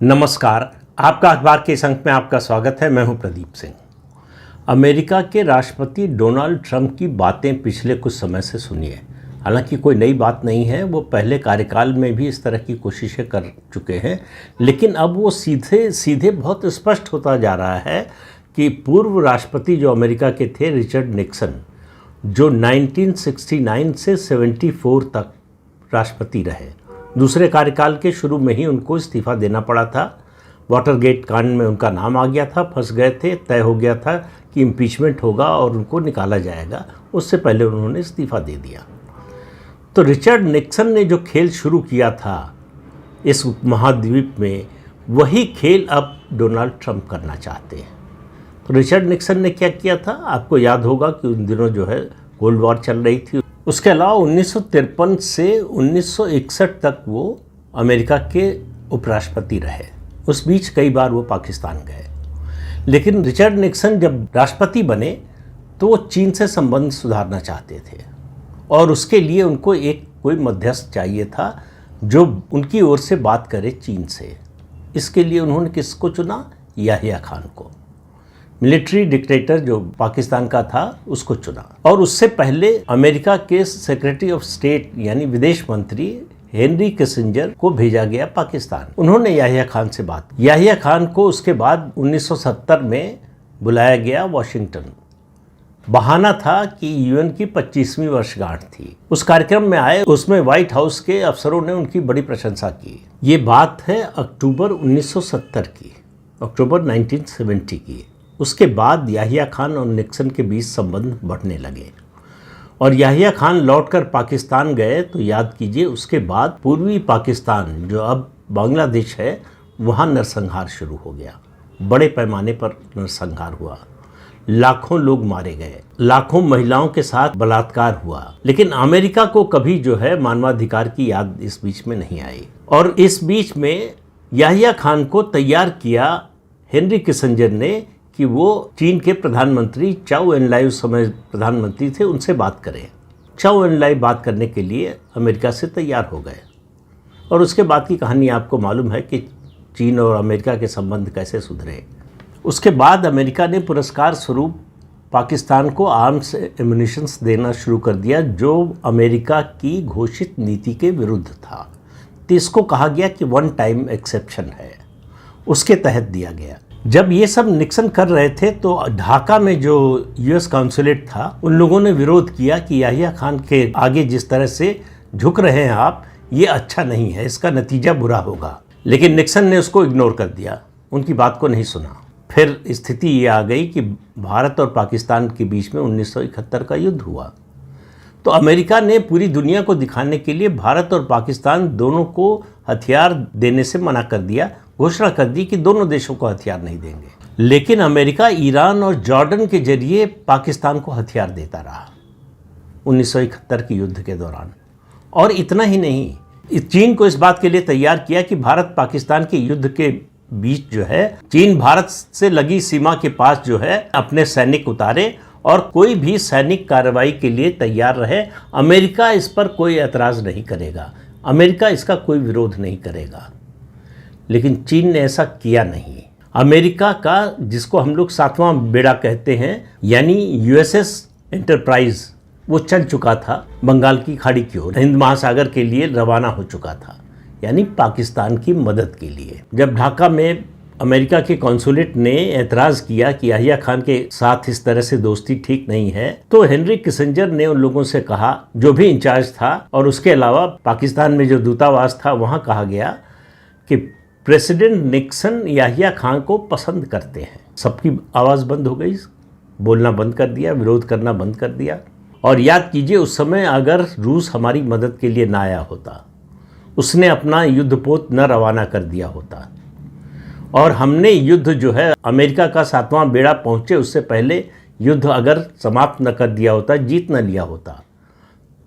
नमस्कार। आपका अखबार के इस अंक में आपका स्वागत है। मैं हूं प्रदीप सिंह। अमेरिका के राष्ट्रपति डोनाल्ड ट्रंप की बातें पिछले कुछ समय से सुनिए। हालांकि कोई नई बात नहीं है, वो पहले कार्यकाल में भी इस तरह की कोशिशें कर चुके हैं, लेकिन अब वो सीधे सीधे बहुत स्पष्ट होता जा रहा है कि पूर्व राष्ट्रपति जो अमेरिका के थे रिचर्ड निक्सन, जो 1969 से 74 तक राष्ट्रपति रहे, दूसरे कार्यकाल के शुरू में ही उनको इस्तीफ़ा देना पड़ा था। वाटरगेट कांड में उनका नाम आ गया था, फंस गए थे, तय हो गया था कि इम्पीचमेंट होगा और उनको निकाला जाएगा। उससे पहले उन्होंने इस्तीफ़ा दे दिया। तो रिचर्ड निक्सन ने जो खेल शुरू किया था इस महाद्वीप में, वही खेल अब डोनाल्ड ट्रंप करना चाहते हैं। तो रिचर्ड निक्सन ने क्या किया था, आपको याद होगा कि उन दिनों जो है कोल्ड वॉर चल रही थी। उसके अलावा 1953 से 1961 तक वो अमेरिका के उपराष्ट्रपति रहे। उस बीच कई बार वो पाकिस्तान गए। लेकिन रिचर्ड निक्सन जब राष्ट्रपति बने तो वो चीन से संबंध सुधारना चाहते थे और उसके लिए उनको एक कोई मध्यस्थ चाहिए था जो उनकी ओर से बात करे चीन से। इसके लिए उन्होंने किसको चुना? याहिया खान को, मिलिट्री डिक्टेटर जो पाकिस्तान का था, उसको चुना। और उससे पहले अमेरिका के सेक्रेटरी ऑफ स्टेट यानी विदेश मंत्री हेनरी किसिंजर को भेजा गया पाकिस्तान। उन्होंने याहिया खान से बात की। याहिया खान को उसके बाद 1970 में बुलाया गया वाशिंगटन। बहाना था कि यूएन की 25वीं वर्षगांठ थी। उस कार्यक्रम में आए, उसमें व्हाइट हाउस के अफसरों ने उनकी बड़ी प्रशंसा की। ये बात है अक्टूबर 1970 की, अक्टूबर 1970 की। उसके बाद याहिया खान और निक्सन के बीच संबंध बढ़ने लगे और याहिया खान लौटकर पाकिस्तान गए। तो याद कीजिए, उसके बाद पूर्वी पाकिस्तान जो अब बांग्लादेश है, वहाँ नरसंहार शुरू हो गया। बड़े पैमाने पर नरसंहार हुआ, लाखों लोग मारे गए, लाखों महिलाओं के साथ बलात्कार हुआ। लेकिन अमेरिका को कभी जो है मानवाधिकार की याद इस बीच में नहीं आई। और इस बीच में याहिया खान को तैयार किया हेनरी किसिंजर ने कि वो चीन के प्रधानमंत्री चाउ एन-लाई, उस समय प्रधानमंत्री थे, उनसे बात करें। चाउ एन-लाई बात करने के लिए अमेरिका से तैयार हो गए। और उसके बाद की कहानी आपको मालूम है कि चीन और अमेरिका के संबंध कैसे सुधरे। उसके बाद अमेरिका ने पुरस्कार स्वरूप पाकिस्तान को आर्म्स एम्युनिशंस देना शुरू कर दिया, जो अमेरिका की घोषित नीति के विरुद्ध था। तो इसको कहा गया कि वन टाइम एक्सेप्शन है, उसके तहत दिया गया। जब ये सब निक्सन कर रहे थे तो ढाका में जो यूएस कॉन्सुलेट था, उन लोगों ने विरोध किया कि याहिया खान के आगे जिस तरह से झुक रहे हैं आप, ये अच्छा नहीं है, इसका नतीजा बुरा होगा। लेकिन निक्सन ने उसको इग्नोर कर दिया, उनकी बात को नहीं सुना। फिर स्थिति ये आ गई कि भारत और पाकिस्तान के बीच में 1971 का युद्ध हुआ। तो अमेरिका ने पूरी दुनिया को दिखाने के लिए भारत और पाकिस्तान दोनों को हथियार देने से मना कर दिया, घोषणा कर दी कि दोनों देशों को हथियार नहीं देंगे। लेकिन अमेरिका ईरान और जॉर्डन के जरिए पाकिस्तान को हथियार देता रहा 1971 के युद्ध के दौरान। और इतना ही नहीं, चीन को इस बात के लिए तैयार किया कि भारत पाकिस्तान के युद्ध के बीच जो है, चीन भारत से लगी सीमा के पास जो है अपने सैनिक उतारे और कोई भी सैनिक कार्रवाई के लिए तैयार रहे। अमेरिका इस पर कोई एतराज़ नहीं करेगा, अमेरिका इसका कोई विरोध नहीं करेगा। लेकिन चीन ने ऐसा किया नहीं। अमेरिका का, जिसको हम लोग 7वां बेड़ा कहते हैं, यानी यूएसएस एंटरप्राइज, वो चल चुका था बंगाल की खाड़ी की ओर, हिंद महासागर के लिए रवाना हो चुका था, यानी पाकिस्तान की मदद के लिए। जब ढाका में अमेरिका के कॉन्सुलेट ने एतराज़ किया कि याहिया खान के साथ इस तरह से दोस्ती ठीक नहीं है, तो हेनरी किसिंजर ने उन लोगों से कहा, जो भी इंचार्ज था, और उसके अलावा पाकिस्तान में जो दूतावास था, वहाँ कहा गया कि प्रेसिडेंट निक्सन याहिया खान को पसंद करते हैं। सबकी आवाज़ बंद हो गई, बोलना बंद कर दिया, विरोध करना बंद कर दिया। और याद कीजिए, उस समय अगर रूस हमारी मदद के लिए ना आया होता, उसने अपना युद्धपोत न रवाना कर दिया होता, और हमने युद्ध जो है अमेरिका का 7वां बेड़ा पहुँचे उससे पहले युद्ध अगर समाप्त न कर दिया होता, जीत न लिया होता,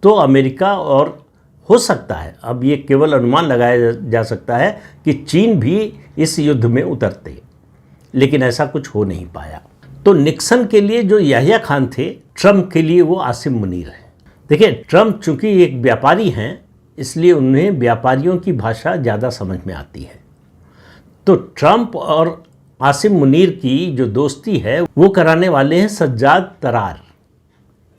तो अमेरिका, और हो सकता है, अब ये केवल अनुमान लगाया जा सकता है कि चीन भी इस युद्ध में उतरते, लेकिन ऐसा कुछ हो नहीं पाया। तो निक्सन के लिए जो याहिया खान थे, ट्रंप के लिए वो आसिम मुनीर हैं। देखिए, ट्रंप चूंकि एक व्यापारी हैं, इसलिए उन्हें व्यापारियों की भाषा ज़्यादा समझ में आती है। तो ट्रंप और आसिम मुनीर की जो दोस्ती है वो कराने वाले हैं सज्जाद तरार।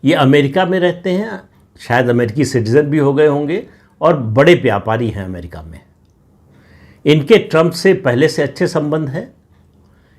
ये अमेरिका में रहते हैं, शायद अमेरिकी सिटीज़न भी हो गए होंगे और बड़े व्यापारी हैं अमेरिका में। इनके ट्रंप से पहले से अच्छे संबंध हैं।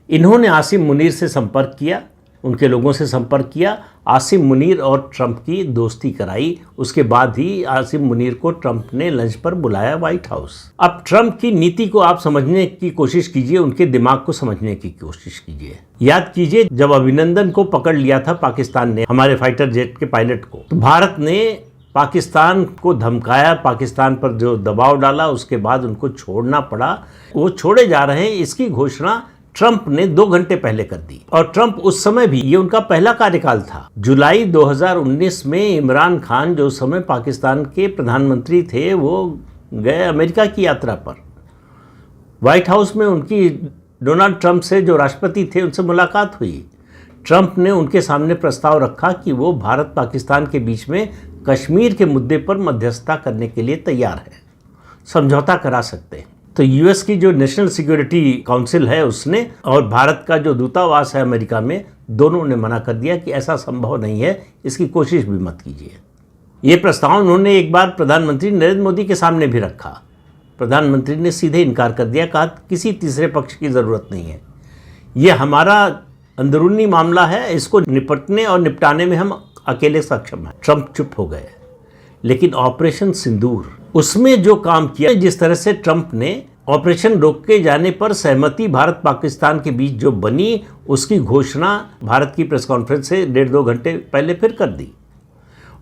इन्होंने आसिम मुनीर से संपर्क किया, उनके लोगों से संपर्क किया, आसिम मुनीर और ट्रंप की दोस्ती कराई। उसके बाद ही आसिम मुनीर को ट्रंप ने लंच पर बुलाया व्हाइट हाउस। अब ट्रंप की नीति को आप समझने की कोशिश कीजिए, उनके दिमाग को समझने की कोशिश कीजिए। याद कीजिए जब अभिनंदन को पकड़ लिया था पाकिस्तान ने, हमारे फाइटर जेट के पायलट को, तो भारत ने पाकिस्तान को धमकाया, पाकिस्तान पर जो दबाव डाला, उसके बाद उनको छोड़ना पड़ा। वो छोड़े जा रहे हैं इसकी घोषणा ट्रंप ने 2 घंटे पहले कर दी। और ट्रंप उस समय भी, ये उनका पहला कार्यकाल था, जुलाई 2019 में इमरान खान जो उस समय पाकिस्तान के प्रधानमंत्री थे वो गए अमेरिका की यात्रा पर। व्हाइट हाउस में उनकी डोनाल्ड ट्रंप से जो राष्ट्रपति थे उनसे मुलाकात हुई। ट्रंप ने उनके सामने प्रस्ताव रखा कि वो भारत पाकिस्तान के बीच में कश्मीर के मुद्दे पर मध्यस्थता करने के लिए तैयार है, समझौता करा सकते हैं। तो यूएस की जो नेशनल सिक्योरिटी काउंसिल है उसने और भारत का जो दूतावास है अमेरिका में, दोनों ने मना कर दिया कि ऐसा संभव नहीं है, इसकी कोशिश भी मत कीजिए। ये प्रस्ताव उन्होंने एक बार प्रधानमंत्री नरेंद्र मोदी के सामने भी रखा। प्रधानमंत्री ने सीधे इनकार कर दिया, कहा किसी तीसरे पक्ष की ज़रूरत नहीं है, ये हमारा अंदरूनी मामला है, इसको निपटने और निपटाने में हम अकेले सक्षम हैं। ट्रंप चुप हो गए। लेकिन ऑपरेशन सिंदूर, उसमें जो काम किया, जिस तरह से ट्रंप ने ऑपरेशन रोके जाने पर सहमति भारत पाकिस्तान के बीच जो बनी, उसकी घोषणा भारत की प्रेस कॉन्फ्रेंस से 1.5-2 घंटे पहले फिर कर दी।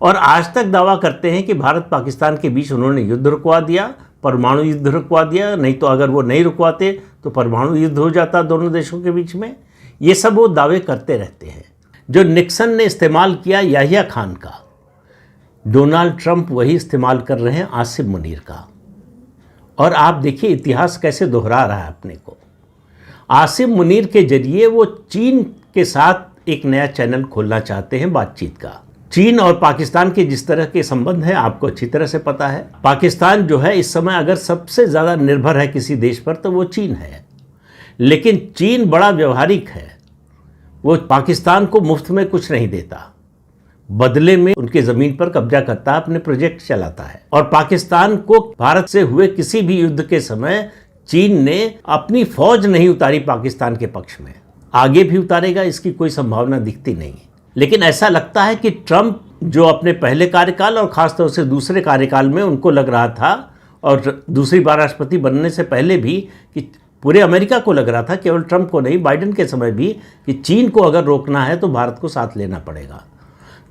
और आज तक दावा करते हैं कि भारत पाकिस्तान के बीच उन्होंने युद्ध रुकवा दिया, परमाणु युद्ध रुकवा दिया, नहीं तो अगर वो नहीं रुकवाते तो परमाणु युद्ध हो जाता दोनों देशों के बीच में। ये सब वो दावे करते रहते हैं। जो निक्सन ने इस्तेमाल किया याहिया खान का, डोनाल्ड ट्रंप वही इस्तेमाल कर रहे हैं आसिम मुनीर का। और आप देखिए इतिहास कैसे दोहरा रहा है अपने को। आसिम मुनीर के जरिए वो चीन के साथ एक नया चैनल खोलना चाहते हैं बातचीत का। चीन और पाकिस्तान के जिस तरह के संबंध हैं आपको अच्छी तरह से पता है। पाकिस्तान जो है इस समय अगर सबसे ज़्यादा निर्भर है किसी देश पर तो वो चीन है। लेकिन चीन बड़ा व्यवहारिक है, वो पाकिस्तान को मुफ्त में कुछ नहीं देता, बदले में उनके ज़मीन पर कब्जा करता है, अपने प्रोजेक्ट चलाता है। और पाकिस्तान को भारत से हुए किसी भी युद्ध के समय चीन ने अपनी फौज नहीं उतारी पाकिस्तान के पक्ष में, आगे भी उतारेगा इसकी कोई संभावना दिखती नहीं। लेकिन ऐसा लगता है कि ट्रंप जो अपने पहले कार्यकाल और ख़ासतौर से दूसरे कार्यकाल में उनको लग रहा था, और दूसरी बार राष्ट्रपति बनने से पहले भी, कि पूरे अमेरिका को लग रहा था, केवल ट्रंप को नहीं, बाइडेन के समय भी, कि चीन को अगर रोकना है तो भारत को साथ लेना पड़ेगा।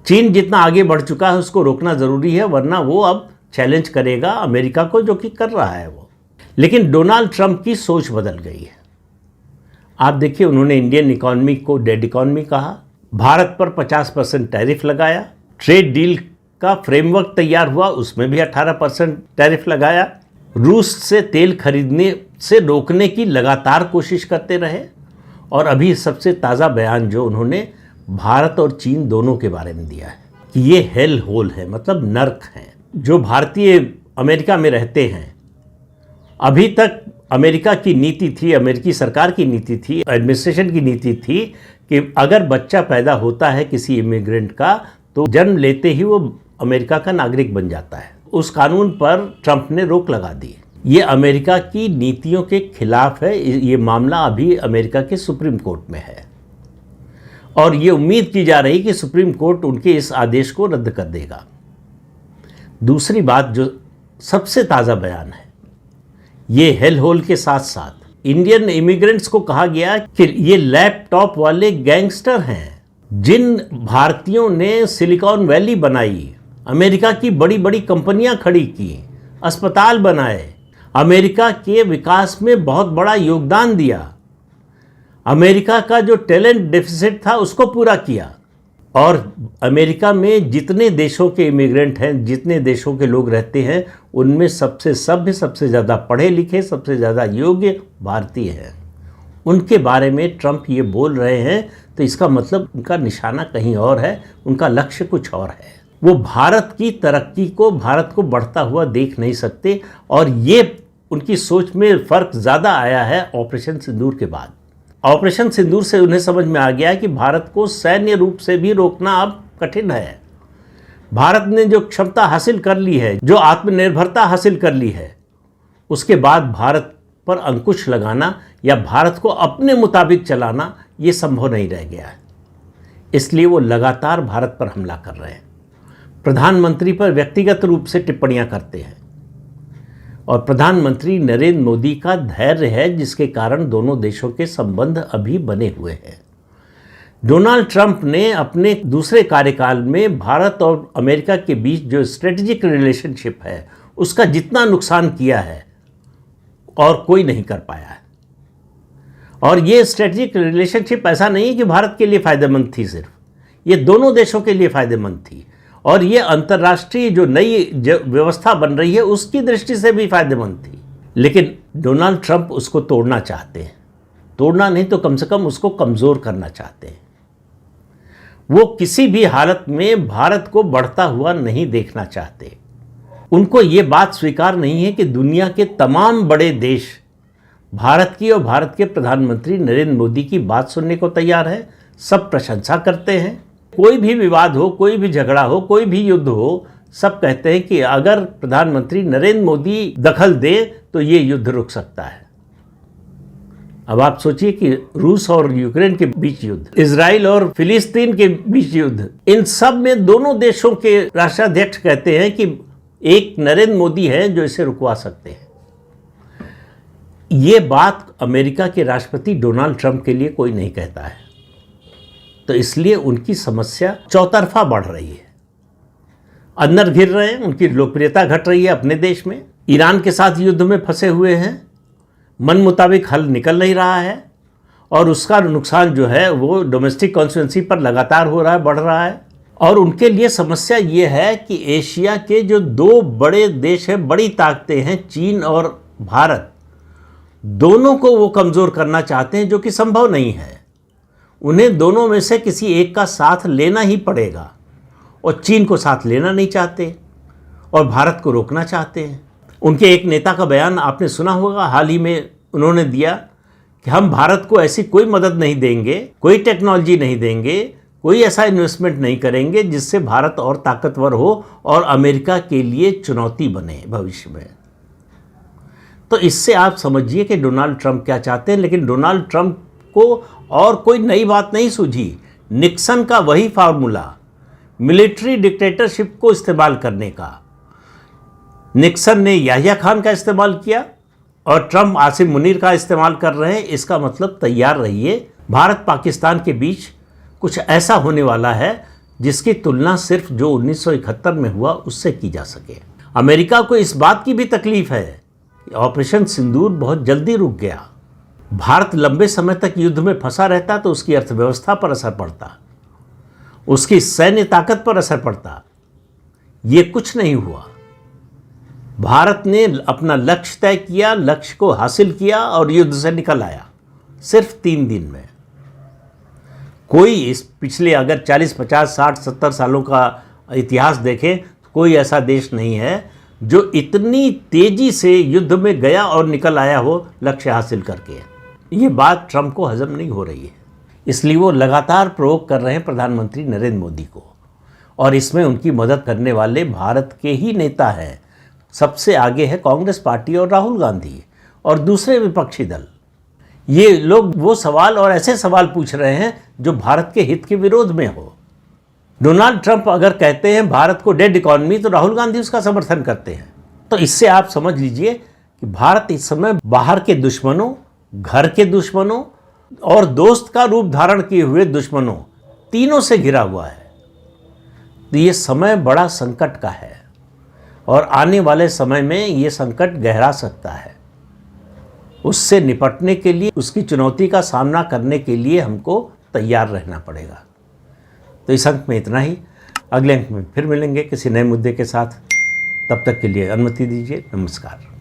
चीन जितना आगे बढ़ चुका है उसको रोकना ज़रूरी है, वरना वो अब चैलेंज करेगा अमेरिका को, जो कि कर रहा है वो। लेकिन डोनाल्ड ट्रंप की सोच बदल गई है। आप देखिए उन्होंने इंडियन इकॉनमी को डेड इकॉनमी कहा, भारत पर 50% टैरिफ लगाया, ट्रेड डील का फ्रेमवर्क तैयार हुआ उसमें भी 18% टैरिफ लगाया, रूस से तेल खरीदने से रोकने की लगातार कोशिश करते रहे। और अभी सबसे ताज़ा बयान जो उन्होंने भारत और चीन दोनों के बारे में दिया है कि ये हेल होल है, मतलब नर्क है। जो भारतीय अमेरिका में रहते हैं, अभी तक अमेरिका की नीति थी, अमेरिकी सरकार की नीति थी, एडमिनिस्ट्रेशन की नीति थी कि अगर बच्चा पैदा होता है किसी इमिग्रेंट का तो जन्म लेते ही वो अमेरिका का नागरिक बन जाता है। उस कानून पर ट्रंप ने रोक लगा दी। ये अमेरिका की नीतियों के खिलाफ है। ये मामला अभी अमेरिका के सुप्रीम कोर्ट में है और ये उम्मीद की जा रही कि सुप्रीम कोर्ट उनके इस आदेश को रद्द कर देगा। दूसरी बात जो सबसे ताज़ा बयान है, ये हेल होल के साथ साथ इंडियन इमिग्रेंट्स को कहा गया कि ये लैपटॉप वाले गैंगस्टर हैं जिन भारतीयों ने सिलिकॉन वैली बनाई, अमेरिका की बड़ी बड़ी कंपनियां खड़ी की, अस्पताल बनाए, अमेरिका के विकास में बहुत बड़ा योगदान दिया, अमेरिका का जो टैलेंट डेफिसिट था उसको पूरा किया। और अमेरिका में जितने देशों के इमिग्रेंट हैं, जितने देशों के लोग रहते हैं, उनमें सबसे सभ्य, सबसे ज़्यादा पढ़े लिखे, सबसे ज़्यादा योग्य भारतीय हैं। उनके बारे में ट्रंप ये बोल रहे हैं तो इसका मतलब उनका निशाना कहीं और है, उनका लक्ष्य कुछ और है। वो भारत की तरक्की को, भारत को बढ़ता हुआ देख नहीं सकते। और ये उनकी सोच में फ़र्क ज़्यादा आया है ऑपरेशन सिंदूर के बाद। ऑपरेशन सिंदूर से उन्हें समझ में आ गया कि भारत को सैन्य रूप से भी रोकना अब कठिन है। भारत ने जो क्षमता हासिल कर ली है, जो आत्मनिर्भरता हासिल कर ली है, उसके बाद भारत पर अंकुश लगाना या भारत को अपने मुताबिक चलाना ये संभव नहीं रह गया है। इसलिए वो लगातार भारत पर हमला कर रहे हैं, प्रधानमंत्री पर व्यक्तिगत रूप से टिप्पणियां करते हैं। और प्रधानमंत्री नरेंद्र मोदी का धैर्य है जिसके कारण दोनों देशों के संबंध अभी बने हुए हैं। डोनाल्ड ट्रंप ने अपने दूसरे कार्यकाल में भारत और अमेरिका के बीच जो स्ट्रेटेजिक रिलेशनशिप है उसका जितना नुकसान किया है और कोई नहीं कर पाया है। और ये स्ट्रेटेजिक रिलेशनशिप ऐसा नहीं है कि भारत के लिए फ़ायदेमंद थी, सिर्फ ये दोनों देशों के लिए फ़ायदेमंद थी। और ये अंतर्राष्ट्रीय जो नई व्यवस्था बन रही है उसकी दृष्टि से भी फ़ायदेमंद थी। लेकिन डोनाल्ड ट्रंप उसको तोड़ना चाहते हैं, तोड़ना नहीं तो कम से कम उसको कमज़ोर करना चाहते हैं। वो किसी भी हालत में भारत को बढ़ता हुआ नहीं देखना चाहते। उनको ये बात स्वीकार नहीं है कि दुनिया के तमाम बड़े देश भारत की और भारत के प्रधानमंत्री नरेंद्र मोदी की बात सुनने को तैयार है। सब प्रशंसा करते हैं। कोई भी विवाद हो, कोई भी झगड़ा हो, कोई भी युद्ध हो, सब कहते हैं कि अगर प्रधानमंत्री नरेंद्र मोदी दखल दे तो ये युद्ध रुक सकता है। अब आप सोचिए कि रूस और यूक्रेन के बीच युद्ध, इजराइल और फिलिस्तीन के बीच युद्ध, इन सब में दोनों देशों के राष्ट्राध्यक्ष कहते हैं कि एक नरेंद्र मोदी है जो इसे रुकवा सकते हैं। ये बात अमेरिका के राष्ट्रपति डोनाल्ड ट्रंप के लिए कोई नहीं कहता है। तो इसलिए उनकी समस्या चौतरफा बढ़ रही है। अंदर घिर रहे हैं, उनकी लोकप्रियता घट रही है अपने देश में, ईरान के साथ युद्ध में फंसे हुए हैं, मन मुताबिक हल निकल नहीं रहा है और उसका नुकसान जो है वो डोमेस्टिक कॉन्स्टिट्यूएंसी पर लगातार हो रहा है, बढ़ रहा है। और उनके लिए समस्या ये है कि एशिया के जो दो बड़े देश हैं, बड़ी ताकतें हैं, चीन और भारत, दोनों को वो कमज़ोर करना चाहते हैं, जो कि संभव नहीं है। उन्हें दोनों में से किसी एक का साथ लेना ही पड़ेगा और चीन को साथ लेना नहीं चाहते और भारत को रोकना चाहते हैं। उनके एक नेता का बयान आपने सुना होगा, हाल ही में उन्होंने दिया कि हम भारत को ऐसी कोई मदद नहीं देंगे, कोई टेक्नोलॉजी नहीं देंगे, कोई ऐसा इन्वेस्टमेंट नहीं करेंगे जिससे भारत और ताकतवर हो और अमेरिका के लिए चुनौती बने भविष्य में। तो इससे आप समझिए कि डोनाल्ड ट्रंप क्या चाहते हैं। लेकिन डोनाल्ड ट्रंप को और कोई नई बात नहीं सूझी। निक्सन का वही फार्मूला, मिलिट्री डिक्टेटरशिप को इस्तेमाल करने का। निक्सन ने याहिया खान का इस्तेमाल किया और ट्रंप आसिम मुनीर का इस्तेमाल कर रहे हैं। इसका मतलब तैयार रहिए, भारत पाकिस्तान के बीच कुछ ऐसा होने वाला है जिसकी तुलना सिर्फ जो 1971 में हुआ उससे की जा सके। अमेरिका को इस बात की भी तकलीफ है, ऑपरेशन सिंदूर बहुत जल्दी रुक गया। भारत लंबे समय तक युद्ध में फंसा रहता तो उसकी अर्थव्यवस्था पर असर पड़ता, उसकी सैन्य ताकत पर असर पड़ता। ये कुछ नहीं हुआ। भारत ने अपना लक्ष्य तय किया, लक्ष्य को हासिल किया और युद्ध से निकल आया सिर्फ 3 दिन में। कोई इस पिछले अगर 40, 50, 60, 70 सालों का इतिहास देखें तो कोई ऐसा देश नहीं है जो इतनी तेजी से युद्ध में गया और निकल आया हो लक्ष्य हासिल करके। ये बात ट्रंप को हजम नहीं हो रही है, इसलिए वो लगातार प्रोवोक कर रहे हैं प्रधानमंत्री नरेंद्र मोदी को। और इसमें उनकी मदद करने वाले भारत के ही नेता हैं। सबसे आगे है कांग्रेस पार्टी और राहुल गांधी और दूसरे विपक्षी दल। ये लोग वो सवाल और ऐसे सवाल पूछ रहे हैं जो भारत के हित के विरोध में हो। डोनाल्ड ट्रंप अगर कहते हैं भारत को डेड इकॉनमी तो राहुल गांधी उसका समर्थन करते हैं। तो इससे आप समझ लीजिए कि भारत इस समय बाहर के दुश्मनों, घर के दुश्मनों और दोस्त का रूप धारण किए हुए दुश्मनों, तीनों से घिरा हुआ है। तो ये समय बड़ा संकट का है और आने वाले समय में ये संकट गहरा सकता है। उससे निपटने के लिए, उसकी चुनौती का सामना करने के लिए हमको तैयार रहना पड़ेगा। तो इस अंक में इतना ही। अगले अंक में फिर मिलेंगे किसी नए मुद्दे के साथ। तब तक के लिए अनुमति दीजिए। नमस्कार।